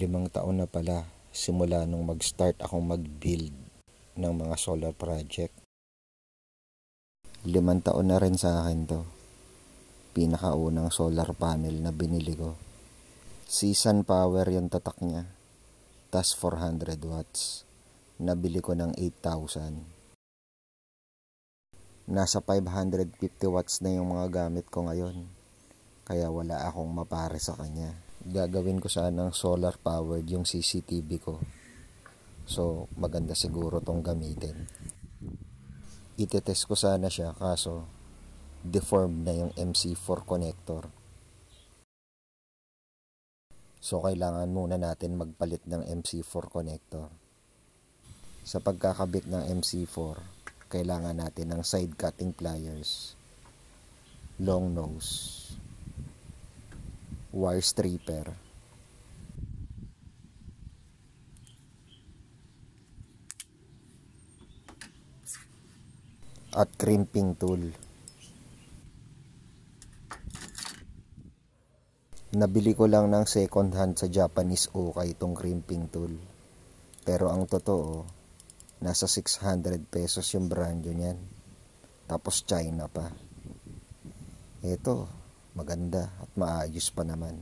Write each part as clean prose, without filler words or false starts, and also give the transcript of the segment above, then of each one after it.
5 taon na pala simula nung mag-start akong mag-build ng mga solar project. 5 taon na rin sa akin to. Pinakaunang solar panel na binili ko. Season power yung tatak niya. Tas 400 watts. Nabili ko ng 8,000. Nasa 550 watts na yung mga gamit ko ngayon. Kaya wala akong mapare sa kanya. Gagawin ko sanang solar powered yung CCTV ko. So maganda siguro tong gamitin. Itetest ko sana siya kaso deformed na yung MC4 connector. So kailangan muna natin magpalit ng MC4 connector. Sa pagkakabit ng MC4, kailangan natin ng side cutting pliers, long nose, wire stripper, at crimping tool. Nabili ko lang ng second hand sa Japanese Okay itong crimping tool. Pero ang totoo, nasa 600 pesos yung brand niyan. Tapos China pa. Ito, maganda at maayos pa naman.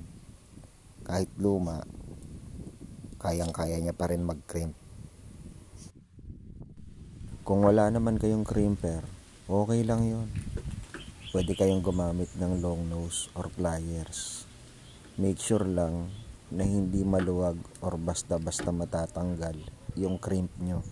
Kahit luma, kayang-kaya niya pa rin mag-crimp. Kung wala naman kayong crimper, okay lang yun. Pwede kayong gumamit ng long nose or pliers. Make sure lang na hindi maluwag or basta-basta matatanggal yung crimp nyo.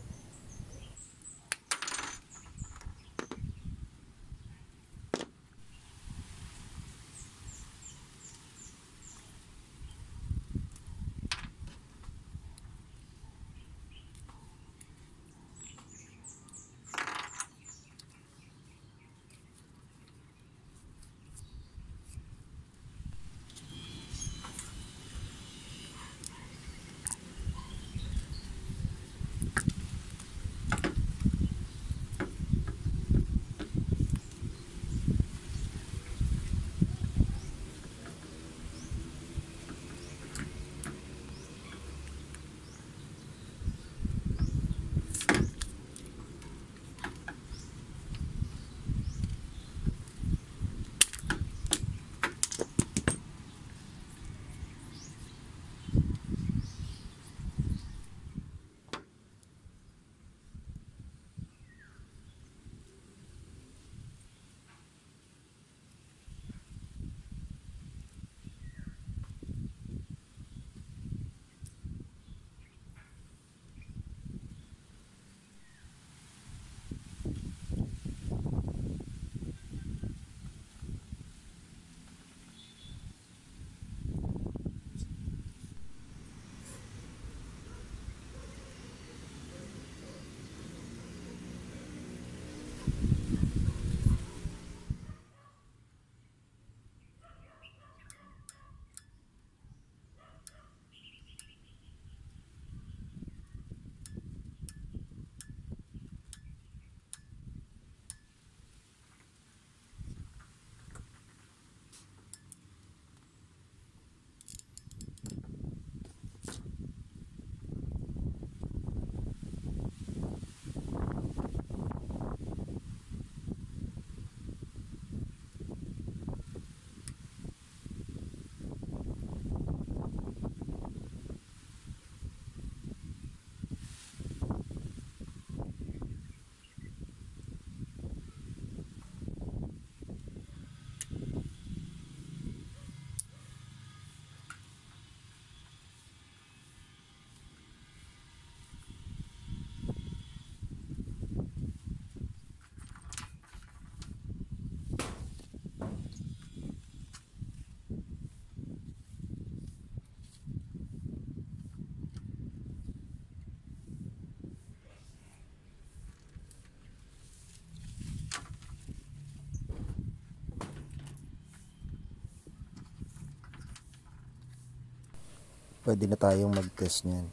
Pwede na tayong mag-test niyan.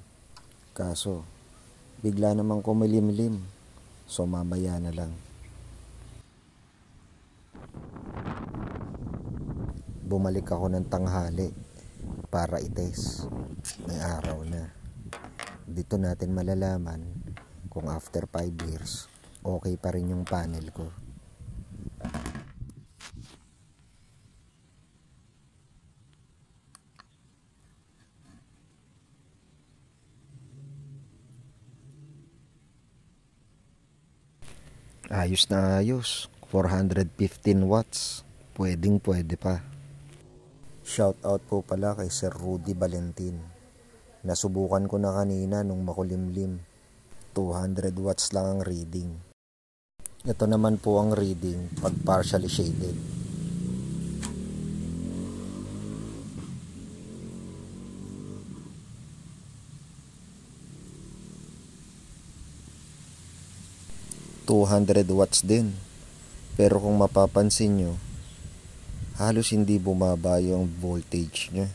Kaso, bigla namang kumilimlim. So mamaya na lang. Bumalik ako ng tanghali para itest. May araw na. Dito natin malalaman kung after 5 years okay pa rin yung panel ko. Ayos na ayos. 415 watts. Pwede pa. Shout out po pala kay Sir Rudy Valentin. Nasubukan ko na kanina nung makulimlim. 200 watts lang ang reading. Ito naman po ang reading pag partially shaded. $200 din. Pero kung mapapansin nyo, halos hindi bumaba yung voltage nya.